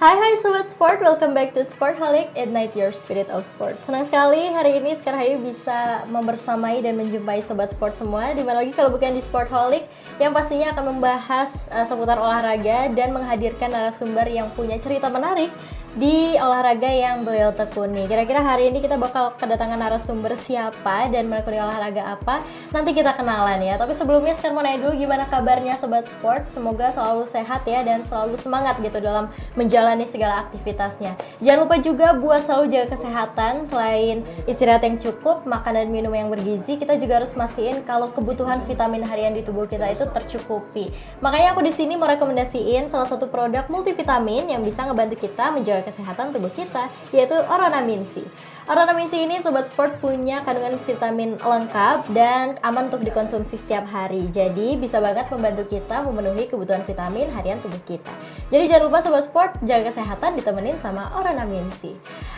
Hai Sobat Sport, welcome back to Sportholic, Ignite Your Spirit of Sport. Senang sekali hari ini Skarhayu bisa membersamai dan menjumpai Sobat Sport semua. Dimana lagi kalau bukan di Sportholic yang pastinya akan membahas seputar olahraga dan menghadirkan narasumber yang punya cerita menarik di olahraga yang beliau tekuni. Kira-kira hari ini kita bakal kedatangan narasumber siapa dan menekuni olahraga apa? Nanti kita kenalan ya. Tapi sebelumnya sekarang mau nanya dulu gimana kabarnya Sobat Sport? Semoga selalu sehat ya dan selalu semangat gitu dalam menjalani segala aktivitasnya. Jangan lupa juga buat selalu jaga kesehatan. Selain istirahat yang cukup, makan dan minum yang bergizi, kita juga harus mastiin kalau kebutuhan vitamin harian di tubuh kita itu tercukupi. Makanya aku di sini mau rekomendasiin salah satu produk multivitamin yang bisa ngebantu kita menjaga kesehatan tubuh kita, yaitu Oronamin C. Oronamin C ini Sobat Sport punya kandungan vitamin lengkap dan aman untuk dikonsumsi setiap hari. Jadi bisa banget membantu kita memenuhi kebutuhan vitamin harian tubuh kita. Jadi jangan lupa Sobat Sport jaga kesehatan ditemenin sama Oronamin C.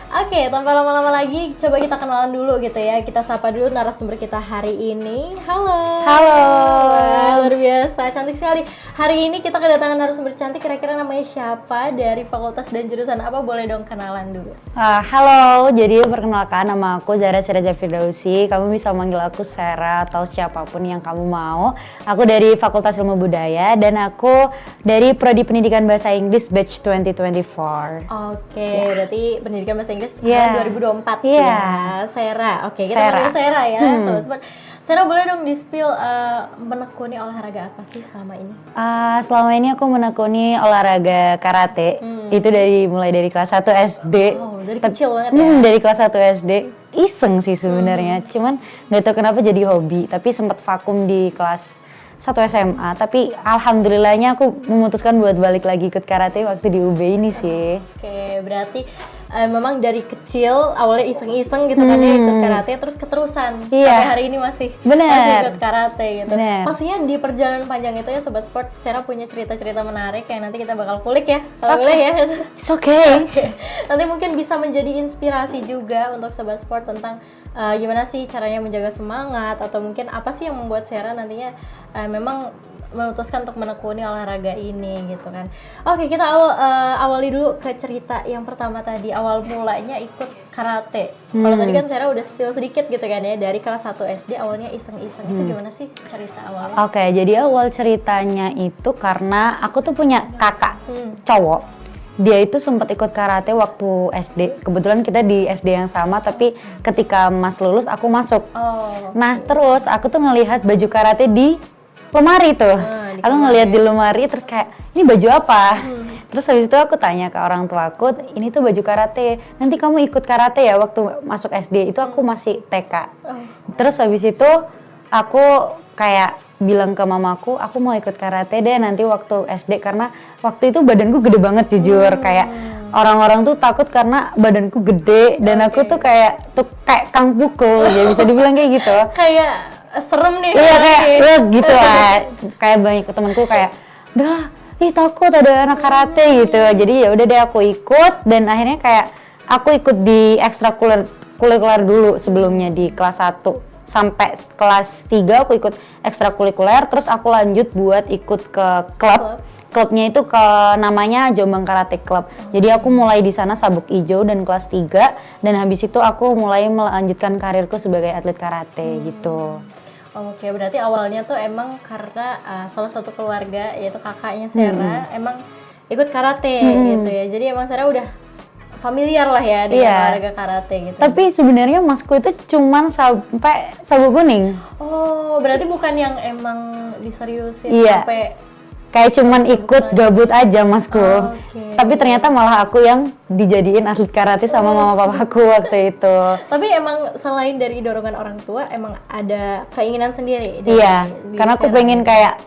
Oke, tanpa lama-lama lagi coba kita kenalan dulu gitu ya. Kita sapa dulu narasumber kita hari ini. Halo. Halo. Wah, luar biasa, cantik sekali. Hari ini kita kedatangan narasumber cantik. Kira-kira namanya siapa, dari fakultas dan jurusan apa? Boleh dong kenalan dulu. Halo, jadi perkenalkan nama aku Zara Siraja Firdausi. Kamu bisa manggil aku Sarah atau siapapun yang kamu mau. Aku dari Fakultas Ilmu Budaya dan aku dari Prodi Pendidikan Bahasa Inggris Batch 2024. Oke, berarti pendidikan bahasa Inggris Yeah. tahun 2024 Yeah. ya. Sarah. Oke, kita Sarah. panggil Sarah ya, Sobat Sport. Sarah, boleh dong di-spill menekuni olahraga apa sih selama ini? Selama ini aku menekuni olahraga karate. Itu mulai dari kelas 1 SD. Oh, dari kecil banget ya? Dari kelas 1 SD. Iseng sih sebenarnya. Cuman nggak tahu kenapa jadi hobi. Tapi sempat vakum di kelas 1 SMA. Tapi alhamdulillahnya aku memutuskan buat balik lagi ikut karate waktu di UB ini sih. Oke, berarti memang dari kecil awalnya iseng-iseng gitu kan ya ikut karate, terus keterusan Iya. sampai hari ini masih ikut karate gitu. Bener. Pastinya di perjalanan panjang itu ya Sobat Sport, Sarah punya cerita-cerita menarik yang nanti kita bakal kulik ya, kalau boleh ya. It's okay. Oke. Nanti mungkin bisa menjadi inspirasi juga untuk Sobat Sport tentang gimana sih caranya menjaga semangat, atau mungkin apa sih yang membuat Sarah nantinya memang memutuskan untuk menekuni olahraga ini gitu kan. Oke, kita awali dulu ke cerita yang pertama tadi, awal mulanya ikut karate. Kalau tadi kan Sarah udah spill sedikit gitu kan ya, dari kelas 1 SD awalnya iseng-iseng. Itu gimana sih cerita awalnya? Oke, jadi awal ceritanya itu karena aku tuh punya kakak cowok. Dia itu sempat ikut karate waktu SD. Kebetulan kita di SD yang sama, tapi ketika Mas lulus aku masuk. Oh. Nah, terus aku tuh ngelihat baju karate di lemari tuh. Aku ngelihat di lemari terus kayak, ini baju apa? Terus habis itu aku tanya ke orang tua aku, ini tuh baju karate. Nanti kamu ikut karate ya waktu masuk SD. Itu aku masih TK. Terus habis itu aku kayak bilang ke mamaku, aku mau ikut karate deh nanti waktu SD, karena waktu itu badanku gede banget jujur. Kayak orang-orang tuh takut karena badanku gede dan aku tuh kayak kang pukul ya, bisa dibilang kayak gitu. Kayak serem nih. Iya kayak gitu lah. Kayak banyak temanku kayak, udahlah, ih takut ada anak karate gitu. Jadi ya udah deh aku ikut, dan akhirnya kayak aku ikut di ekstrakurikuler dulu sebelumnya di kelas 1 sampai kelas 3 aku ikut ekstrakurikuler, terus aku lanjut buat ikut ke klub. Klubnya itu namanya Jombang Karate Club. Jadi aku mulai di sana sabuk ijo dan kelas 3, dan habis itu aku mulai melanjutkan karirku sebagai atlet karate gitu. Oke, berarti awalnya tuh emang karena salah satu keluarga, yaitu kakaknya Sarah, emang ikut karate gitu ya. Jadi emang Sarah udah familiar lah ya dengan olahraga karate gitu. Tapi sebenarnya masku itu cuman sampai sabuk kuning. Oh, berarti bukan yang emang diseriusin sampai kayak cuman ikut gabut aja masku. Oke. Tapi ternyata malah aku yang dijadiin atlet karate sama mama papaku waktu itu. Tapi emang selain dari dorongan orang tua, emang ada keinginan sendiri? Iya, karena aku pengen kayak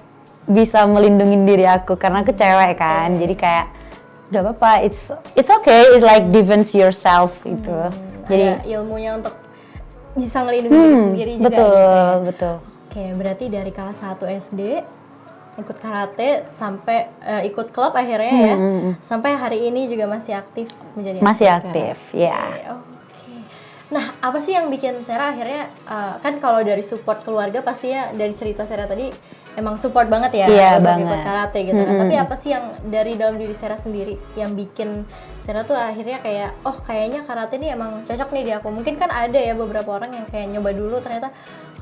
bisa melindungi diri aku, karena aku cewek kan. Jadi kayak gak apa-apa, it's okay, it's like defense yourself gitu. Jadi ada ilmunya untuk bisa ngelindungi diri sendiri juga. Betul. Oke, berarti dari kelas 1 SD ikut karate sampai ikut klub akhirnya ya, sampai hari ini juga masih aktif menjadi masih atlet aktif karate. ya. Oke. Nah, apa sih yang bikin Sera akhirnya kan kalau dari support keluarga pastinya dari cerita Sera tadi emang support banget ya Iya, untuk banget. ikut karate gitu kan. Tapi apa sih yang dari dalam diri Sera sendiri yang bikin Sera tuh akhirnya kayak oh kayaknya karate ini emang cocok nih di aku. Mungkin kan ada ya beberapa orang yang kayak nyoba dulu ternyata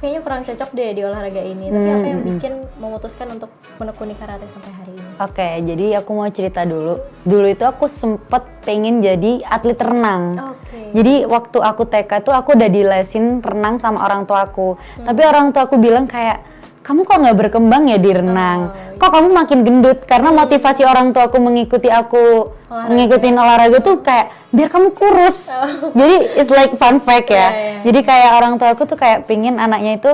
kayaknya kurang cocok deh di olahraga ini. Tapi apa yang bikin memutuskan untuk menekuni karate sampai hari ini? Oke, jadi aku mau cerita dulu. Dulu itu aku sempet pengen jadi atlet renang. Oke. Jadi waktu aku TK tuh aku udah dilesin renang sama orang tua aku. Tapi orang tua aku bilang kayak, kamu kok nggak berkembang ya di renang? Kok kamu makin gendut? Karena motivasi orang tua aku mengikuti aku ngikutin olahraga tuh kayak biar kamu kurus. Jadi it's like fun fact ya. Jadi kayak orang tua aku tuh kayak pingin anaknya itu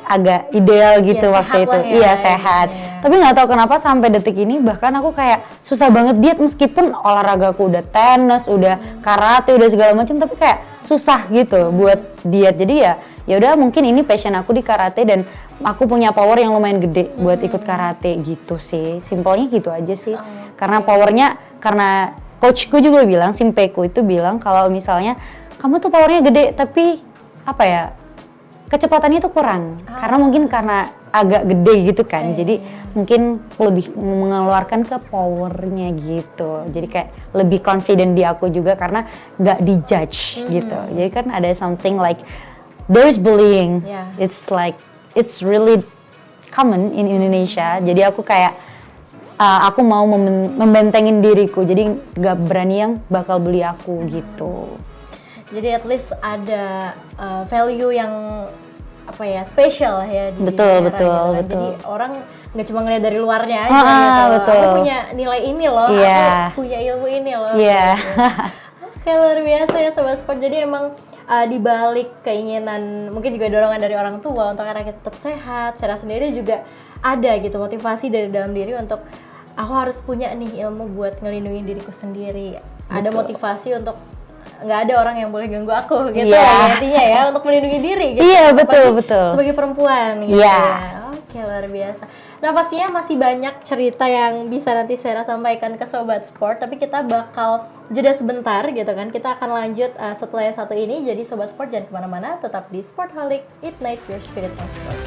agak ideal gitu waktu itu. Iya sehat. Tapi nggak tahu kenapa sampai detik ini bahkan aku kayak susah banget diet meskipun olahragaku udah tenis, udah karate, udah segala macam tapi kayak susah gitu buat diet. Jadi ya udah mungkin ini passion aku di karate dan aku punya power yang lumayan gede buat ikut karate gitu sih. Simpelnya gitu aja sih. Karena powernya karena coachku juga bilang, Simpeku itu bilang kalau misalnya kamu tuh powernya gede tapi apa ya? Kecepatannya tuh kurang, karena mungkin karena agak gede gitu kan, jadi mungkin lebih mengeluarkan ke powernya gitu, jadi kayak lebih confident di aku juga karena nggak dijudge gitu, jadi kan ada something like there is bullying, it's like it's really common in Indonesia, jadi aku kayak aku mau membentengin diriku, jadi nggak berani yang bakal bully aku gitu. Jadi at least ada value yang apa ya spesial ya di betul. Jadi orang nggak cuma ngeliat dari luarnya aja gitu. Betul. Aku punya nilai ini loh, aku punya ilmu ini loh. Iya. Oke, luar biasa ya Sobat Sport. Jadi emang di balik keinginan mungkin juga dorongan dari orang tua untuk anak kita tetap sehat, Sera sendiri juga ada gitu motivasi dari dalam diri untuk aku harus punya nih ilmu buat ngelindungi diriku sendiri. Ada motivasi untuk nggak ada orang yang boleh ganggu aku gitu intinya ya untuk melindungi diri gitu. Iya betul. Sebagai perempuan gitu ya. Oke, luar biasa. Nah pastinya masih banyak cerita yang bisa nanti Sera sampaikan ke Sobat Sport, tapi kita bakal jeda sebentar gitu kan. Kita akan lanjut setelah yang satu ini. Jadi Sobat Sport jangan kemana-mana, tetap di Sportholic, Ignite Your Spirit of Sport.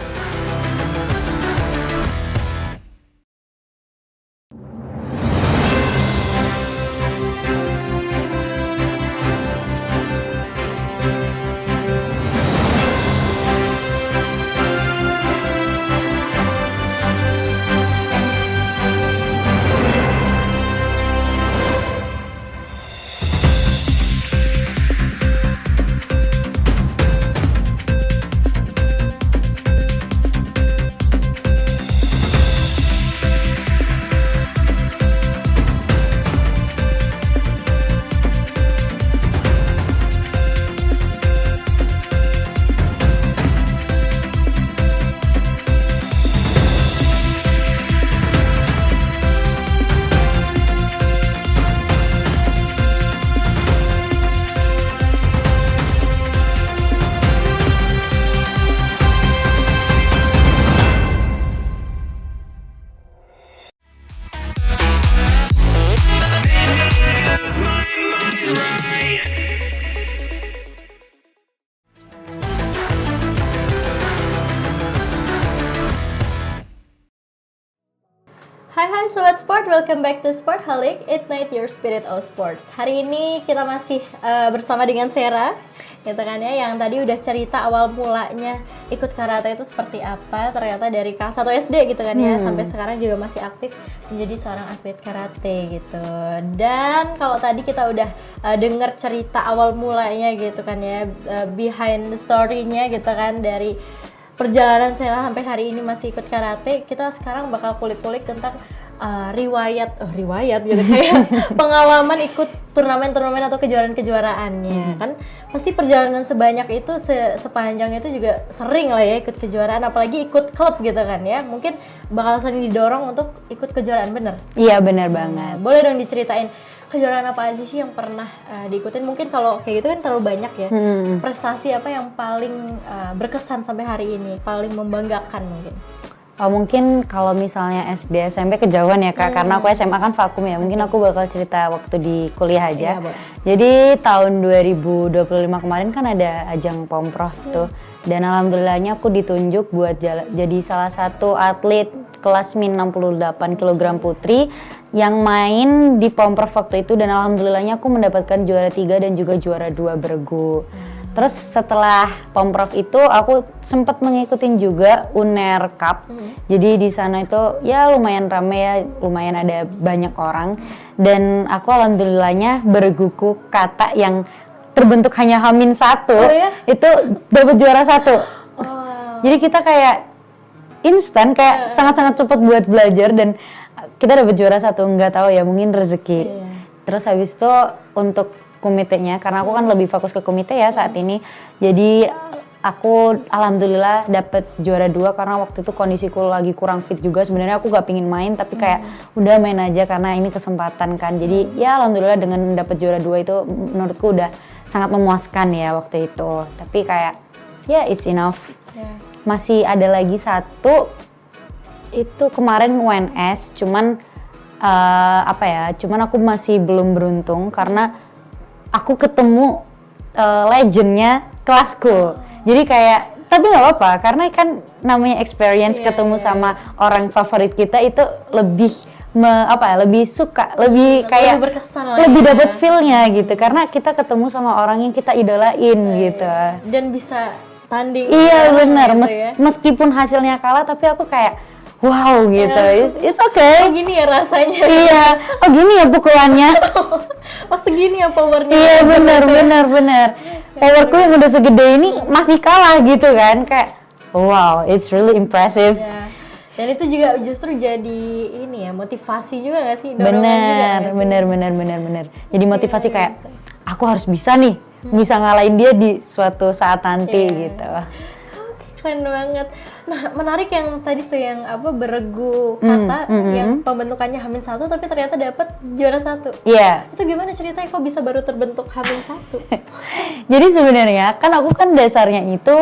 Hai Sobat Sport, welcome back to Sportholic, Ignite Your Spirit of Sport. Hari ini kita masih bersama dengan Sera, gitu kan ya, yang tadi udah cerita awal mulanya ikut karate itu seperti apa. Ternyata dari kelas 1 SD gitu kan ya, sampai sekarang juga masih aktif menjadi seorang atlet karate gitu. Dan kalau tadi kita udah denger cerita awal mulanya gitu kan ya, behind the story-nya gitu kan, dari perjalanan Sera sampai hari ini masih ikut karate, kita sekarang bakal kulik-kulik tentang riwayat gitu kayak pengalaman ikut turnamen-turnamen atau kejuaraan-kejuaraannya. Kan pasti perjalanan sebanyak itu sepanjang itu juga sering lah ya ikut kejuaraan, apalagi ikut klub gitu kan ya. Mungkin bakal sering didorong untuk ikut kejuaraan, bener? Iya bener banget. Boleh dong diceritain kejuaraan apa aja sih yang pernah diikutin? Mungkin kalau kayak gitu kan terlalu banyak ya. Prestasi apa yang paling berkesan sampai hari ini, paling membanggakan mungkin? Mungkin kalau misalnya SD, SMP kejauhan ya Kak, karena aku SMA kan vakum ya. Mungkin aku bakal cerita waktu di kuliah aja. Iya, Jadi tahun 2025 kemarin kan ada ajang Pomprov tuh. Dan alhamdulillahnya aku ditunjuk buat jadi salah satu atlet kelas min 68 kg putri yang main di Pomprov waktu itu. Dan alhamdulillahnya aku mendapatkan juara 3 dan juga juara 2 bergu. Terus setelah Pomprov itu aku sempat mengikutin juga UNER Cup. Jadi di sana itu ya lumayan rame ya, lumayan ada banyak orang. Dan aku alhamdulillahnya berguku kata yang terbentuk hanya H-1 itu dapat juara 1. Jadi kita kayak instan, kayak sangat-sangat cepat buat belajar dan kita dapat juara 1. Nggak tahu ya, mungkin rezeki. Terus habis itu untuk komitenya, karena aku kan lebih fokus ke komite ya saat ini. Jadi aku alhamdulillah dapet juara 2 karena waktu itu kondisiku lagi kurang fit juga. Sebenarnya aku gak pingin main tapi kayak udah main aja karena ini kesempatan kan. Jadi ya alhamdulillah dengan dapet juara 2 itu menurutku udah sangat memuaskan ya waktu itu. Tapi kayak ya it's enough. Masih ada lagi satu, itu kemarin UNS, cuman cuman aku masih belum beruntung karena aku ketemu legendnya kelasku. Jadi kayak, tapi nggak apa-apa karena kan namanya experience, ketemu sama orang favorit kita itu lebih lebih suka, lebih kayak lebih berkesan lebih dapat feel-nya gitu karena kita ketemu sama orang yang kita idolain gitu. Dan bisa tanding. Iya benar, gitu ya. meskipun hasilnya kalah tapi aku kayak wow gitu, it's okay. Oh gini ya rasanya. Iya, oh gini ya pukulannya. Oh segini ya powernya. Iya benar. Powerku yang udah segede ini masih kalah gitu kan, kayak wow, it's really impressive. Ya. Dan itu juga justru jadi ini ya, motivasi juga gak sih? Dorongan Bener. Jadi motivasi kayak aku harus bisa nih, bisa ngalahin dia di suatu saat nanti gitu. Keren banget. Nah, menarik yang tadi tuh yang beregu kata yang pembentukannya H-1 tapi ternyata dapat juara 1. Iya. Itu gimana ceritanya kok bisa baru terbentuk H-1? Jadi sebenarnya kan aku kan dasarnya itu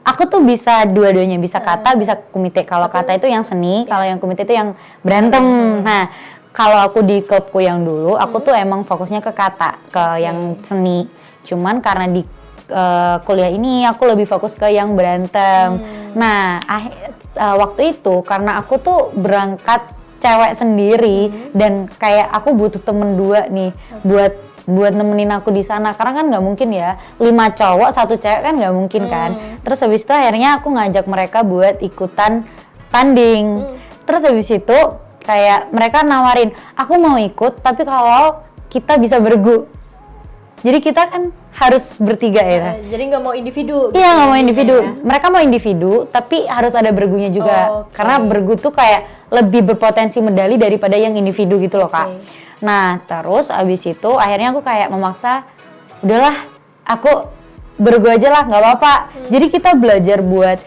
aku tuh bisa dua-duanya, bisa kata, bisa komite. Kalau kata itu yang seni, kalau yang komite itu yang berantem. Nah, kalau aku di klubku yang dulu, aku tuh emang fokusnya ke kata, ke yang seni. Cuman karena di kuliah ini aku lebih fokus ke yang berantem. Nah, waktu itu karena aku tuh berangkat cewek sendiri dan kayak aku butuh temen 2 nih buat nemenin aku di sana karena kan nggak mungkin ya 5 cowok 1 cewek kan nggak mungkin kan. Terus habis itu akhirnya aku ngajak mereka buat ikutan tanding. Terus habis itu kayak mereka nawarin aku mau ikut tapi kalau kita bisa bergu. Jadi kita kan harus bertiga ya. Jadi nggak mau individu? Iya nggak mau individu. Ya? Mereka mau individu, tapi harus ada bergunya juga. Karena bergu tuh kayak lebih berpotensi medali daripada yang individu gitu loh Kak. Nah terus abis itu akhirnya aku kayak memaksa, udahlah aku bergu aja lah nggak apa-apa. Jadi kita belajar buat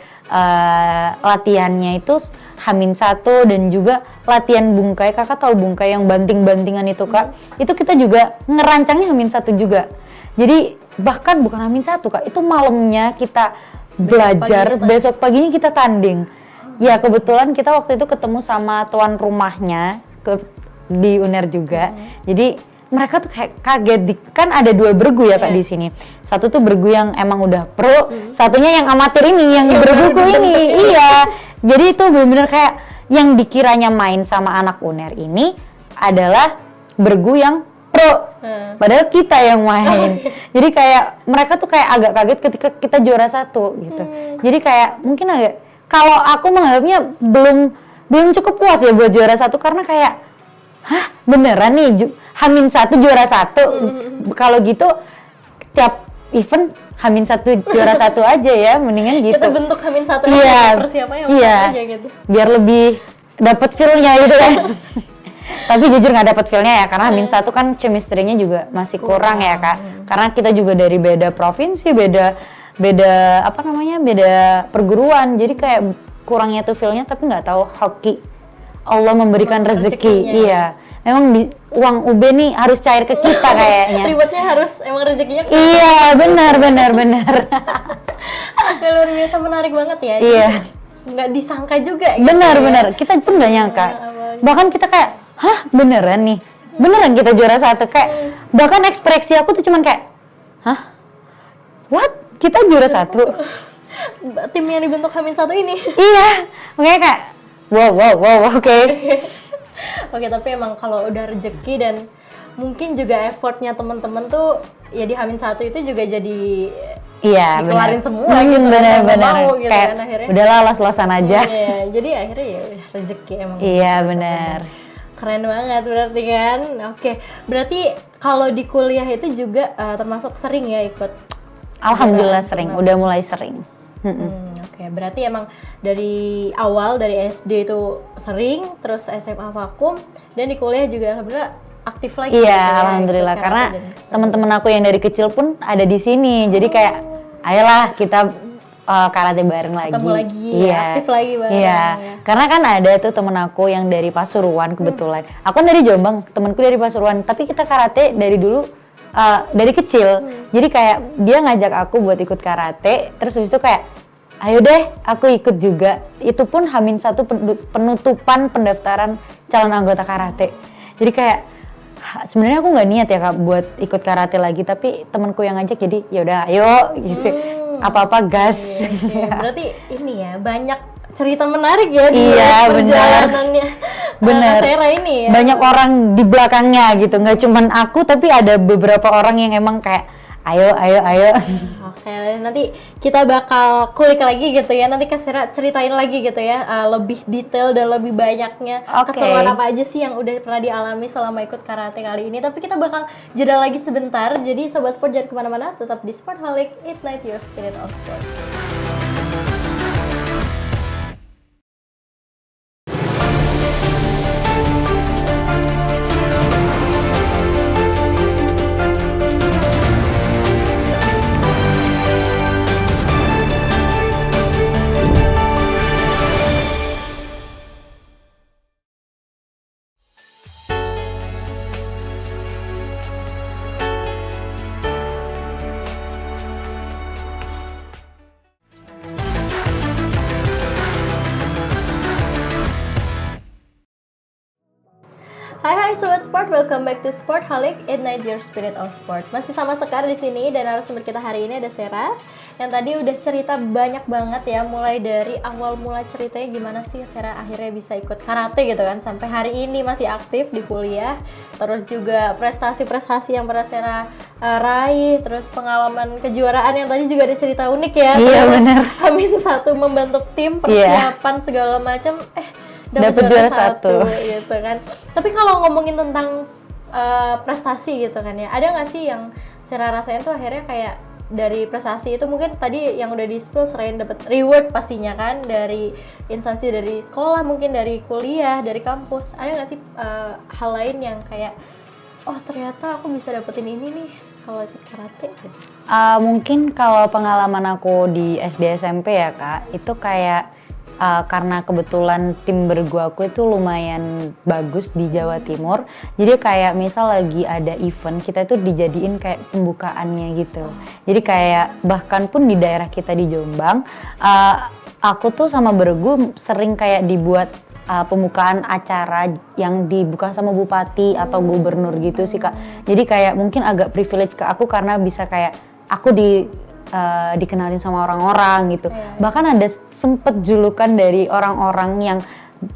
latihannya itu H-1 dan juga latihan bungkai. Kakak tahu bungkai yang banting-bantingan itu Kak? Itu kita juga ngerancangnya H-1 juga. Jadi bahkan bukan H-1 Kak, itu malamnya kita belajar, besok paginya kita tanding. Ya kebetulan kita waktu itu ketemu sama tuan rumahnya di UNER juga. Jadi mereka tuh kayak kaget, kan ada 2 bergu ya Kak di sini. Satu tuh bergu yang emang udah pro, satunya yang amatir ini, yang berbuku ini. Iya. Jadi itu benar-benar kayak yang dikiranya main sama anak UNER ini adalah bergu yang pro. Padahal kita yang main. Jadi kayak mereka tuh kayak agak kaget ketika kita juara 1 gitu. Jadi kayak mungkin agak, kalau aku menganggapnya belum cukup puas ya buat juara 1 karena kayak hah beneran nih H-1 juara 1. Kalau gitu tiap event H-1 juara 1 aja ya, mendingan gitu. Kita bentuk H-1 persiapannya aja gitu. Biar lebih dapet feel-nya gitu kan. Tapi jujur nggak dapet feel-nya ya, karena H-1 kan chemistry-nya juga masih kurang ya Kak. Karena kita juga dari beda provinsi, beda perguruan. Jadi kayak kurangnya tuh feel-nya, tapi nggak tahu hoki. Allah memberikan rezeki. Iya. Memang uang UB nih harus cair ke kita kayaknya. Ribetnya harus emang rezekinya. Iya, benar. Luar biasa menarik banget ya. Iya. nggak disangka juga. Gitu Benar. Kita pun nggak nyangka. Bahkan kita kayak, hah beneran nih? Beneran kita juara 1 kayak. Bahkan ekspresi aku tuh cuman kayak, hah? What? Kita juara 1? Tim yang dibentuk H-1 ini. Iya, makanya kayak, wow, oke. Oke, tapi emang kalau udah rezeki dan mungkin juga effortnya teman-teman tuh ya di H-1 itu juga jadi dikelarin semua gitu. Bener. Mau, gitu kayak kan, akhirnya. udahlah las-lasan aja. Iya, jadi akhirnya ya rezeki emang. Iya benar. Keren banget berarti kan. Oke, berarti kalau di kuliah itu juga termasuk sering ya ikut? Alhamdulillah sering, udah mulai sering. Oke, berarti emang dari awal dari SD itu sering, terus SMA vakum, dan di kuliah juga alhamdulillah aktif lagi. Iya, gitu alhamdulillah ya, karena teman-teman aku yang dari kecil pun ada di sini. Jadi kayak ayolah kita karate bareng lagi. Ketemu lagi, iya. Aktif lagi bareng. Iya, Ya. karena kan ada tuh temen aku yang dari Pasuruan kebetulan. Aku kan dari Jombang, temanku dari Pasuruan. Tapi kita karate dari dulu, dari kecil. Jadi kayak dia ngajak aku buat ikut karate. Terus habis itu kayak, ayo deh aku ikut juga. Itu pun H-1 penutupan pendaftaran calon anggota karate. Jadi kayak, sebenarnya aku nggak niat ya Kak buat ikut karate lagi. Tapi temanku yang ngajak jadi yaudah ayo gitu. Apa-apa gas. Iya. Berarti ini ya banyak cerita menarik ya di perjalanannya Sera ini ya. Banyak orang di belakangnya gitu, nggak cuman aku tapi ada beberapa orang yang emang kayak ayo. Oke, nanti kita bakal kulik lagi gitu ya. Nanti Kak Sera ceritain lagi gitu ya, lebih detail dan lebih banyaknya keseruan apa aja sih yang udah pernah dialami selama ikut karate kali ini. Tapi kita bakal jeda lagi sebentar. Jadi Sobat Sport jangan kemana-mana, tetap di Sportholic, Ignite Your Spirit of Sport. Hai Sobat Sport, welcome back to Sportholic, Ignite Your Spirit of Sport. Masih sama Sekar di sini dan narasumber kita hari ini ada Sera yang tadi udah cerita banyak banget ya, mulai dari awal mula ceritanya gimana sih Sera akhirnya bisa ikut karate gitu kan, sampai hari ini masih aktif di kuliah, terus juga prestasi-prestasi yang pernah Sera raih, terus pengalaman kejuaraan yang tadi juga ada cerita unik ya. Iya benar. H-1 membentuk tim, persiapan segala macam, dapat juara 1 gitu kan. Tapi kalau ngomongin tentang prestasi gitu kan ya, ada nggak sih yang Sera rasain tuh akhirnya kayak dari prestasi itu mungkin tadi yang udah di-spill selain dapat reward pastinya kan dari instansi, dari sekolah, mungkin dari kuliah, dari kampus, ada nggak sih hal lain yang kayak oh ternyata aku bisa dapetin ini nih kalau ikut karate gitu? Mungkin kalau pengalaman aku di SD SMP ya Kak, itu kayak karena kebetulan tim bergu aku itu lumayan bagus di Jawa Timur. Jadi kayak misal lagi ada event, kita itu dijadiin kayak pembukaannya gitu. Jadi kayak bahkan pun di daerah kita di Jombang, aku tuh sama bergu sering kayak dibuat pembukaan acara yang dibuka sama bupati atau gubernur gitu sih Kak. Jadi kayak mungkin agak privilege ke aku karena bisa kayak aku dikenalin sama orang-orang gitu. Bahkan ada sempet julukan dari orang-orang yang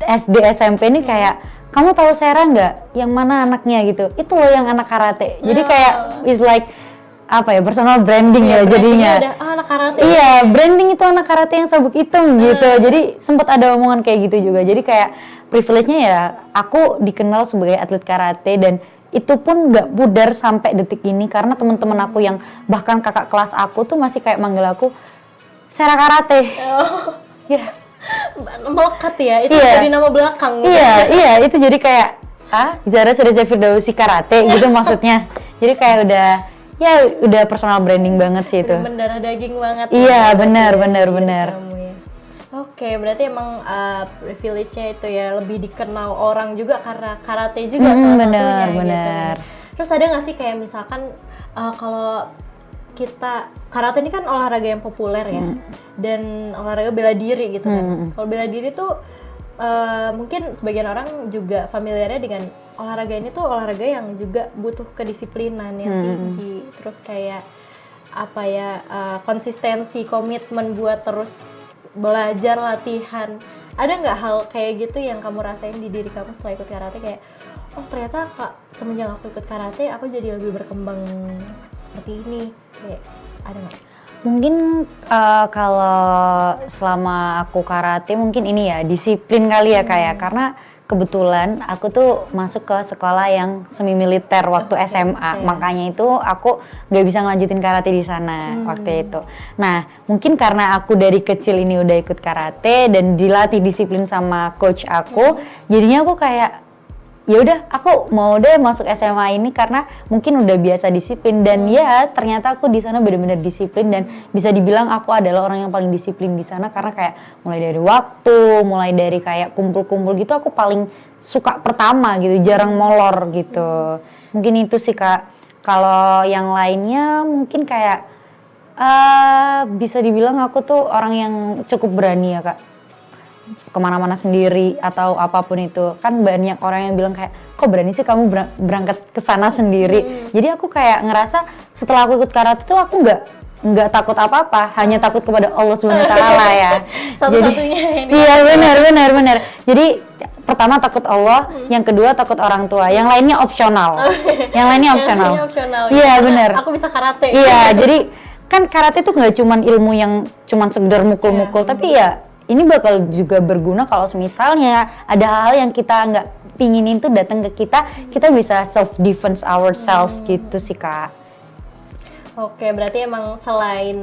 SD SMP ini kayak, kamu tahu Sera nggak? Yang mana anaknya gitu? Itu loh yang anak karate. Jadi kayak is like apa ya, personal branding ya jadinya. Anak karate. Iya, branding itu anak karate yang sabuk hitam gitu. Jadi sempet ada omongan kayak gitu juga. Jadi kayak privilege-nya ya aku dikenal sebagai atlet karate, dan itu pun nggak pudar sampai detik ini karena teman-teman aku yang bahkan kakak kelas aku tuh masih kayak manggil aku Sera karate. Ya. Melekat ya, itu jadi nama belakang. Iya, itu jadi kayak Zara Sireza Firdausi karate gitu maksudnya. Jadi kayak udah personal branding banget sih itu. Mendarah daging banget. Iya, benar. Oke, berarti emang privilege-nya itu ya lebih dikenal orang juga karena karate juga salah satunya. Benar. Terus ada nggak sih kayak misalkan kalau karate ini kan olahraga yang populer ya, dan olahraga bela diri gitu kan. Kalau bela diri tuh mungkin sebagian orang juga familiarnya dengan olahraga ini tuh olahraga yang juga butuh kedisiplinan yang tinggi, terus kayak apa ya, konsistensi, komitmen buat terus belajar, latihan. Ada nggak hal kayak gitu yang kamu rasain di diri kamu setelah ikut karate, kayak oh ternyata semenjak aku ikut karate aku jadi lebih berkembang seperti ini, kayak ada nggak? Mungkin kalau selama aku karate mungkin ini ya disiplin kali ya kayak, karena kebetulan aku tuh masuk ke sekolah yang semi militer waktu SMA, makanya itu aku nggak bisa ngelanjutin karate di sana waktu itu. Nah mungkin karena aku dari kecil ini udah ikut karate dan dilatih disiplin sama coach aku, jadinya aku kayak ya udah aku mau deh masuk SMA ini karena mungkin udah biasa disiplin, dan ya ternyata aku di sana benar-benar disiplin dan bisa dibilang aku adalah orang yang paling disiplin di sana, karena kayak mulai dari waktu, mulai dari kayak kumpul-kumpul gitu aku paling suka pertama gitu, jarang molor gitu. Mungkin itu sih Kak. Kalau yang lainnya mungkin kayak bisa dibilang aku tuh orang yang cukup berani ya Kak, kemana-mana sendiri atau apapun itu. Kan banyak orang yang bilang kayak, kok berani sih kamu berangkat ke sana sendiri. Jadi aku kayak ngerasa setelah aku ikut karate tuh aku nggak takut apa-apa, hanya takut kepada Allah Subhanahu wa taala ya. Satu-satunya ini. Iya benar. Jadi pertama takut Allah, yang kedua takut orang tua, yang lainnya opsional. Yang lainnya opsional. Iya benar. Aku bisa karate. Iya, jadi kan karate tuh nggak cuman ilmu yang cuman sekedar mukul-mukul, tapi ya ini bakal juga berguna kalau misalnya ada hal yang kita nggak pinginin tuh datang ke kita bisa self defense ourselves gitu sih Kak. Oke, berarti emang selain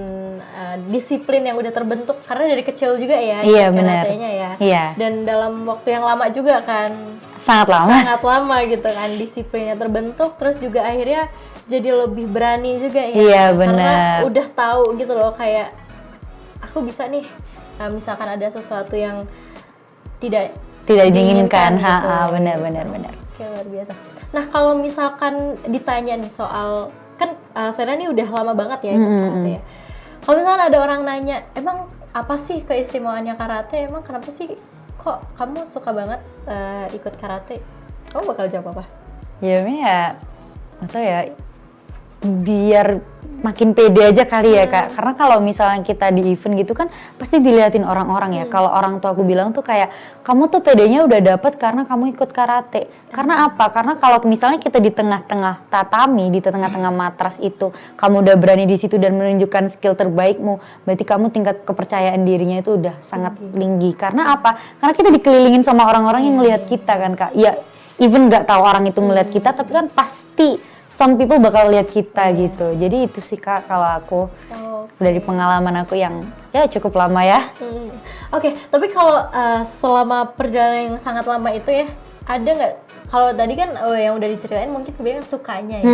disiplin yang udah terbentuk karena dari kecil juga ya, iya benar. ya. Iya. Dan dalam waktu yang lama juga kan. Sangat lama gitu kan, disiplinnya terbentuk, terus juga akhirnya jadi lebih berani juga ya. Iya benar. Karena udah tahu gitu loh, kayak aku bisa nih. Misalkan ada sesuatu yang tidak diinginkan, gitu. Benar. Oke, luar biasa. Nah kalau misalkan ditanya nih soal, kan Sera nih udah lama banget ya ikut karate ya. Kalau misalkan ada orang nanya, emang apa sih keistimewaannya karate? Emang kenapa sih kok kamu suka banget ikut karate? Kamu bakal jawab apa? Ya nggak tahu ya, biar makin pede aja kali ya Kak, karena kalau misalnya kita di event gitu kan pasti diliatin orang-orang ya. Kalau orang tua aku bilang tuh kayak, kamu tuh pedenya udah dapet karena kamu ikut karate. Karena apa? Karena kalau misalnya kita di tengah-tengah tatami, di tengah-tengah matras itu, kamu udah berani di situ dan menunjukkan skill terbaikmu, berarti kamu tingkat kepercayaan dirinya itu udah sangat tinggi. Karena apa? Karena kita dikelilingin sama orang-orang yang ngelihat kita kan Kak. Ya even nggak tahu orang itu ngelihat kita, tapi kan pasti some people bakal lihat kita gitu. Jadi itu sih Kak kalau aku dari pengalaman aku yang ya cukup lama ya. Oke, tapi kalau selama perjalanan yang sangat lama itu ya, ada nggak, kalau tadi kan yang udah diceritain mungkin kebanyakan sukanya ya,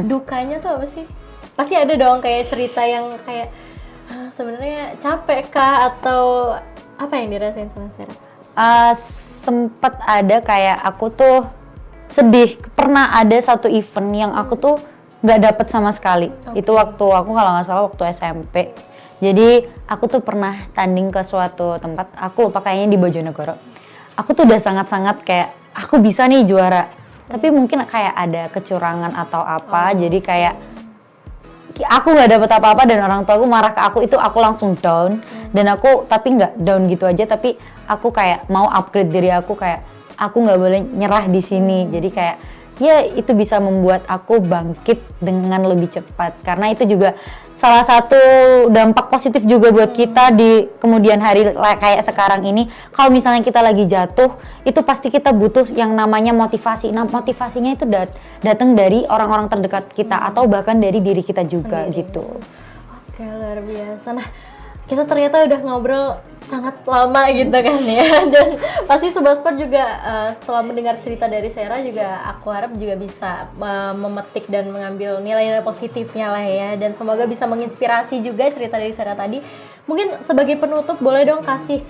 dukanya tuh apa sih? Pasti ada dong kayak cerita yang kayak sebenarnya capek kah atau apa yang dirasain sama Sera? Sempet ada kayak aku tuh sedih. Pernah ada satu event yang aku tuh nggak dapet sama sekali. Itu waktu aku kalau nggak salah waktu SMP. Jadi aku tuh pernah tanding ke suatu tempat, aku lupa kayaknya di Bojonegoro. Aku tuh udah sangat-sangat kayak aku bisa nih juara. Tapi mungkin kayak ada kecurangan atau apa, jadi kayak aku nggak dapet apa-apa dan orang tua aku marah ke aku, itu aku langsung down. Dan aku tapi nggak down gitu aja, tapi aku kayak mau upgrade diri aku, kayak aku nggak boleh nyerah di sini. Jadi kayak ya itu bisa membuat aku bangkit dengan lebih cepat, karena itu juga salah satu dampak positif juga buat kita di kemudian hari kayak sekarang ini. Kalau misalnya kita lagi jatuh, itu pasti kita butuh yang namanya motivasi. Nah motivasinya itu datang dari orang-orang terdekat kita atau bahkan dari diri kita juga gitu. Oke, luar biasa. Nah kita ternyata udah ngobrol sangat lama gitu kan ya, dan pasti Sobat Sport juga setelah mendengar cerita dari Sera juga aku harap juga bisa memetik dan mengambil nilai-nilai positifnya lah ya, dan semoga bisa menginspirasi juga cerita dari Sera tadi Mungkin sebagai penutup boleh dong kasih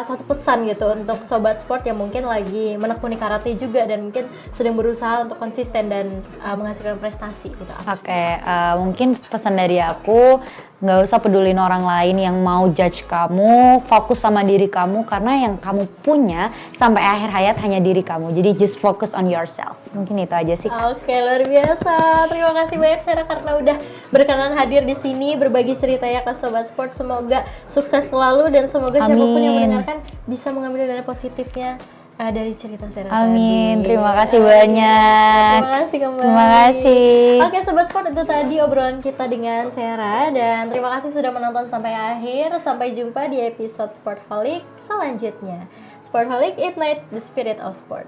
satu pesan gitu untuk sobat sport yang mungkin lagi menekuni karate juga dan mungkin sedang berusaha untuk konsisten dan menghasilkan prestasi gitu. Oke, mungkin pesan dari aku, nggak usah pedulin orang lain yang mau judge kamu, fokus sama diri kamu karena yang kamu punya sampai akhir hayat hanya diri kamu. Jadi just focus on yourself. Mungkin itu aja sih, Kak. Oke, luar biasa. Terima kasih banyak Sarah karena udah berkenan hadir di sini berbagi ceritanya ke sobat sport. Semoga sukses selalu dan semoga siapapun yang mendengarkan bisa mengambil nilai positifnya dari cerita Sarah Amin. tadi. Terima kasih banyak. Terima kasih kembali. Terima kasih. Oke sobat sport, itu tadi obrolan kita dengan Sarah dan terima kasih sudah menonton sampai akhir. Sampai jumpa di episode Sportholic selanjutnya. Sportholic Ignite the Spirit of Sport.